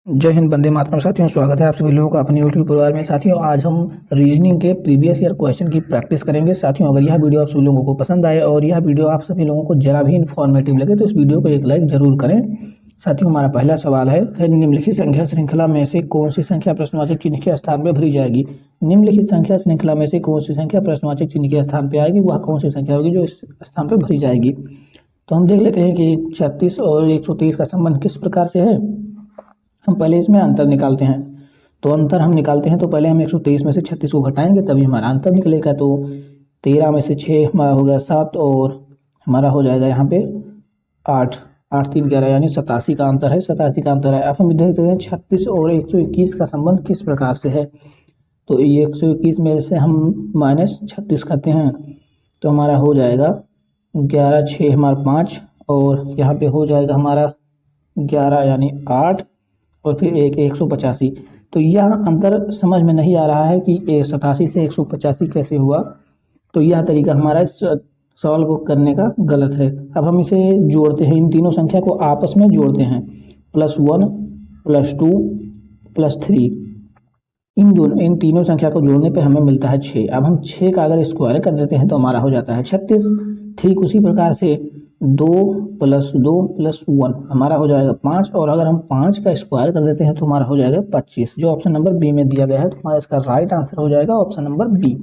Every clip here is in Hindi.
जय हिंद, वंदे मातरम। साथियों, स्वागत है आप सभी लोगों का अपने यूट्यूब परिवार में। साथियों, आज हम रीजनिंग के प्रीवियस ईयर क्वेश्चन की प्रैक्टिस करेंगे। साथियों, अगर यह वीडियो आप सभी लोगों को पसंद आए और यह वीडियो आप सभी लोगों को जरा भी इन्फॉर्मेटिव लगे तो इस वीडियो को एक लाइक जरूर करें। साथियों, हमारा पहला सवाल है, निम्नलिखित संख्या श्रृंखला में से कौन सी संख्या प्रश्नवाचक चिन्ह के स्थान पर भरी जाएगी। निम्नलिखित संख्या श्रृंखला में से कौन सी संख्या प्रश्नवाचक चिन्ह के स्थान पर आएगी, वह कौन सी संख्या होगी जो इस स्थान पर भरी जाएगी। तो हम देख लेते हैं कि 36 और 123 का संबंध किस प्रकार से है। हम पहले इसमें अंतर निकालते हैं। तो अंतर हम निकालते हैं तो पहले हम 123 में से 36 को घटाएंगे तभी हमारा अंतर निकलेगा। तो 13 में से 6 हमारा हो गया 7 और हमारा हो जाएगा यहाँ पे 8। 8 3 11 यानी 87 का अंतर है। 87 का अंतर है। अब हम देखते हैं 36 और 121 का संबंध किस प्रकार से है। तो 121 में से हम -36 करते हैं तो हमारा हो जाएगा 11 6 हमारा 5 और यहाँ पे हो जाएगा हमारा 11 यानी 8 और फिर 185। तो यह अंतर समझ में नहीं आ रहा है कि 87 से 185 कैसे हुआ। तो यह तरीका हमारा सॉल्व करने का गलत है। अब हम इसे जोड़ते हैं, इन तीनों संख्या को आपस में जोड़ते हैं। +1 +2 +3, इन तीनों संख्या को जोड़ने पे हमें मिलता है 6। अब हम 6 का अगर स्क्वायर कर देते हैं तो हमारा हो जाता है 36। ठीक उसी प्रकार से 2 + 2 + 1 हमारा हो जाएगा 5 और अगर हम 5 का स्क्वायर कर देते हैं तो हमारा हो जाएगा 25, जो ऑप्शन नंबर बी में दिया गया है। तो हमारा इसका राइट आंसर हो जाएगा ऑप्शन नंबर बी।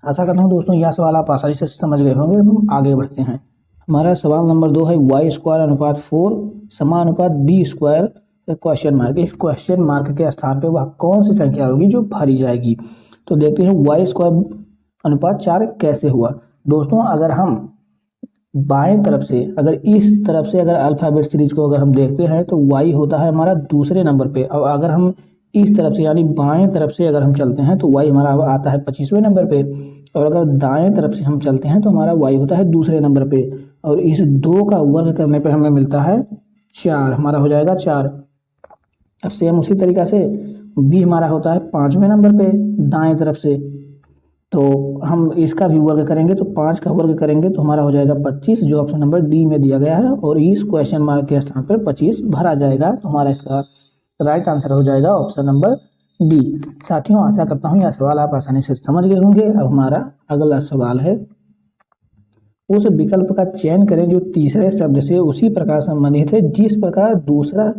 आशा करता हूँ दोस्तों यह सवाल आप आसानी से समझ गए होंगे। हम आगे बढ़ते हैं। हमारा सवाल नंबर 2 है y² = 4 समानुपात b² क्वेश्चन मार्क। इस क्वेश्चन मार्क के स्थान पे वह कौन सी संख्या होगी जो भरी जाएगी। तो देखते हैं y² अनुपात 4 कैसे हुआ। दोस्तों, अगर हम बाएं तरफ से अगर इस तरफ से अगर अल्फाबेट सीरीज को अगर हम देखते हैं तो y होता है हमारा दूसरे नंबर पे। और अगर हम इस तरफ से यानी बाएं तरफ से अगर हम चलते हैं तो y हमारा आता है 25वें नंबर पे। और अगर दाएं तरफ से हम चलते हैं तो हमारा y होता है दूसरे नंबर पे। और इस 2 का वर्ग करने पे हमें मिलता है 4, हमारा हो जाएगा 4। अब सेम उसी तरीका से b हमारा होता है 5वें नंबर पे दाएं तरफ से। तो हम इसका भी वर्ग करेंगे तो 5 का वर्ग करेंगे तो हमारा हो जाएगा 25, जो ऑप्शन नंबर डी में दिया गया है। और इस क्वेश्चन मार्क के स्थान पर 25 भरा जाएगा। तो हमारा इसका राइट आंसर हो जाएगा ऑप्शन नंबर डी। साथियों, आशा करता हूँ यह सवाल आप आसानी से समझ गए होंगे। अब हमारा अगला सवाल है, उस विकल्प का चयन करें जो तीसरे शब्द से उसी प्रकार संबंधित है जिस प्रकार दूसरा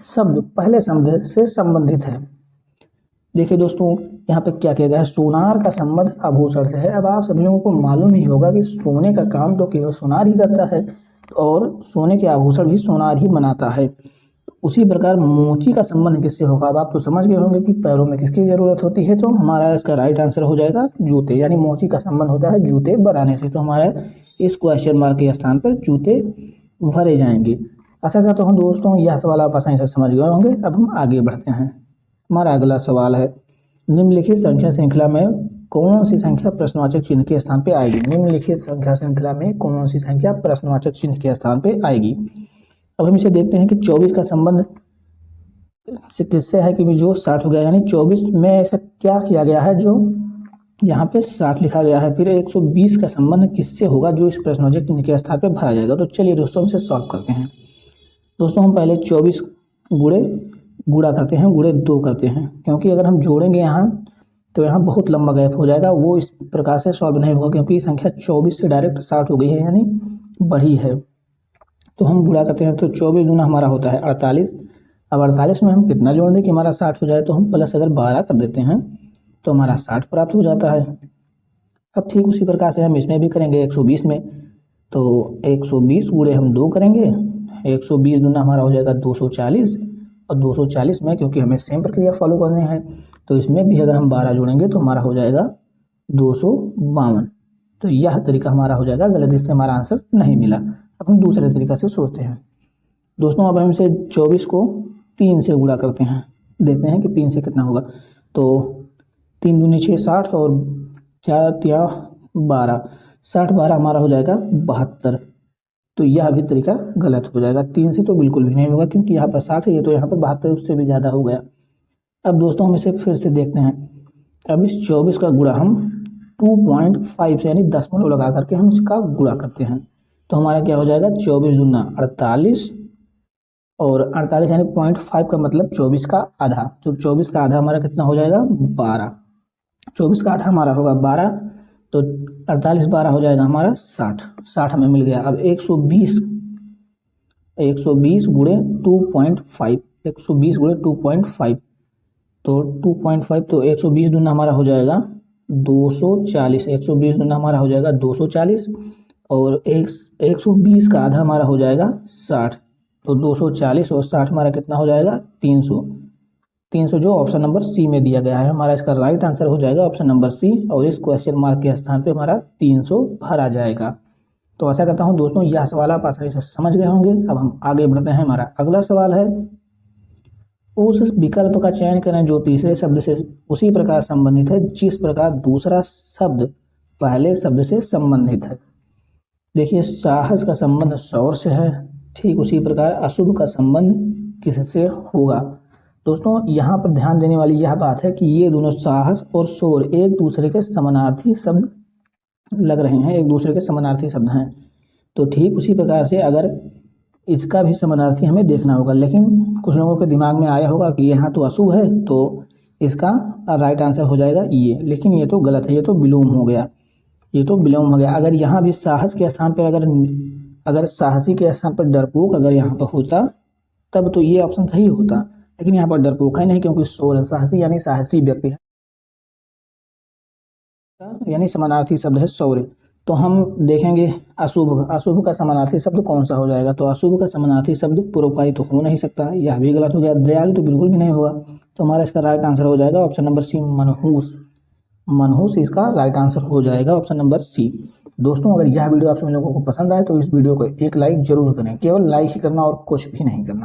शब्द पहले शब्द से संबंधित है। देखिए दोस्तों, यहाँ पे क्या किया गया है, सोनार का संबंध आभूषण से है। अब आप सभी लोगों को मालूम ही होगा कि सोने का काम तो केवल सोनार ही करता है और सोने के आभूषण भी सोनार ही बनाता है। उसी प्रकार मोची का संबंध किससे होगा। अब आप तो समझ गए होंगे कि पैरों में किसकी जरूरत होती है। तो हमारा इसका राइट आंसर हो जाएगा जूते, यानी मोची का संबंध होता है जूते बनाने से। तो हमारा इस क्वेश्चन मार्क के स्थान पर जूते भरे जाएंगे। आशा करता हूँ दोस्तों यह सवाल आप आसानी से समझ गए होंगे। अब हम आगे बढ़ते हैं। हमारा अगला सवाल है, निम्नलिखित संख्या श्रृंखला में कौन सी संख्या प्रश्नवाचक चिन्ह के स्थान पे आएगी। निम्नलिखित संख्या श्रृंखला में कौन सी संख्या प्रश्नवाचक चिन्ह के स्थान पे आएगी। अब हम इसे देखते हैं कि 24 का संबंध से किससे है कि जो 60 हो गया, यानी 24 में ऐसा क्या किया गया है जो यहाँ पे 60 लिखा गया है। फिर 120 का संबंध किससे होगा जो इस प्रश्नवाचक चिन्ह के स्थान पे भरा जाएगा। तो चलिए दोस्तों हम इसे सॉल्व करते हैं। दोस्तों, हम पहले 24 गुणा करते हैं, गुणे 2 करते हैं, क्योंकि अगर हम जोड़ेंगे यहाँ तो यहाँ बहुत लंबा गैप हो जाएगा। वो इस प्रकार से सॉल्व नहीं होगा क्योंकि संख्या 24 से डायरेक्ट 60 हो गई है, यानी बढ़ी है। तो हम गुणा करते हैं तो 24 दूना हमारा होता है 48। अब 48 में हम कितना जोड़ दें कि हमारा 60 हो जाए। तो हम प्लस अगर 12 कर देते हैं तो हमारा 60 प्राप्त हो जाता है। अब ठीक उसी प्रकार से हम इसमें भी करेंगे 120 में। तो 120 गुणे हम 2 करेंगे, 120 दूना हमारा हो जाएगा 240। और 240 में क्योंकि हमें सेम प्रक्रिया फॉलो करनी है तो इसमें भी अगर हम 12 जोड़ेंगे तो हमारा हो जाएगा 252। तो यह तरीका हमारा हो जाएगा गलत, इससे हमारा आंसर नहीं मिला। अब हम दूसरे तरीका से सोचते हैं। दोस्तों, अब हम इसे 24 को 3 से गुणा करते हैं, देखते हैं कि 3 से कितना होगा। तो 3 दूनी 6 60 और 4 3 12, 60 12 हमारा हो जाएगा 72। तो यह भी तरीका गलत हो जाएगा। 3 से तो बिल्कुल भी नहीं होगा क्योंकि यहाँ पर 60 है, तो यहाँ पर 72 उससे भी ज़्यादा हो गया। अब दोस्तों हम इसे फिर से देखते हैं। अब इस 24 का गुणा हम 2.5 से यानी 10 लगा करके हम इसका गुणा करते हैं। तो हमारा क्या हो जाएगा, 24 दूना 48 और 48 यानी 0.5 का मतलब 24 का आधा। तो 24 का आधा हमारा कितना हो जाएगा? 12। 24 का आधा हमारा होगा 12, तो 48 12 हो जाएगा हमारा 60। 60 हमें मिल गया। अब 120 गुणे 2.5, 120 गुणे 2.5, तो 2.5, तो 120 दूना हमारा हो जाएगा 240। 120 दूना हमारा हो जाएगा 240, और 120 का आधा हमारा हो जाएगा 60। तो 240 और 60 हमारा कितना हो जाएगा? 300। 300 जो ऑप्शन नंबर सी में दिया गया है हमारा, इसका राइट आंसर हो जाएगा ऑप्शन नंबर सी। और इस क्वेश्चन मार्क के स्थान पे हमारा 300 भरा जाएगा। तो आशा करता हूँ दोस्तों यह सवाल आप आसानी से समझ गए होंगे। अब हम आगे बढ़ते हैं। हमारा अगला सवाल है, उस विकल्प का चयन करें जो तीसरे शब्द से उसी प्रकार संबंधित है जिस प्रकार दूसरा शब्द पहले शब्द से संबंधित है। देखिए, साहस का संबंध शौर्य से है, ठीक उसी प्रकार अशुभ का संबंध किससे होगा? दोस्तों यहाँ पर ध्यान देने वाली यह बात है कि ये दोनों साहस और शौर्य एक दूसरे के समानार्थी शब्द लग रहे हैं, एक दूसरे के समानार्थी शब्द हैं। तो ठीक उसी प्रकार से अगर इसका भी समानार्थी हमें देखना होगा, लेकिन कुछ लोगों के दिमाग में आया होगा कि यहाँ तो अशुभ है तो इसका राइट आंसर हो जाएगा ये, लेकिन ये तो गलत है, ये तो विलोम हो गया, ये तो विलोम हो गया। अगर यहाँ भी साहस के स्थान पर अगर साहसी के स्थान पर डरपोक अगर यहाँ पर होता तब तो ये ऑप्शन सही होता, लेकिन यहाँ पर डरपोक है नहीं, क्योंकि शौर्य साहसी यानी साहसी व्यक्ति है, यानी समानार्थी शब्द है शौर्य। तो हम देखेंगे अशुभ, अशुभ का समानार्थी शब्द कौन सा हो जाएगा? तो अशुभ का समानार्थी शब्द परोपकारी तो हो नहीं सकता, यह भी गलत हो गया। दयालु तो बिल्कुल भी नहीं होगा। तो हमारा इसका राइट आंसर हो जाएगा ऑप्शन नंबर सी, मनहूस। मनहूस इसका राइट आंसर हो जाएगा ऑप्शन नंबर सी। दोस्तों अगर यह वीडियो आप सभी लोगों को पसंद आए तो इस वीडियो को एक लाइक जरूर करें, केवल लाइक ही करना और कुछ भी नहीं करना।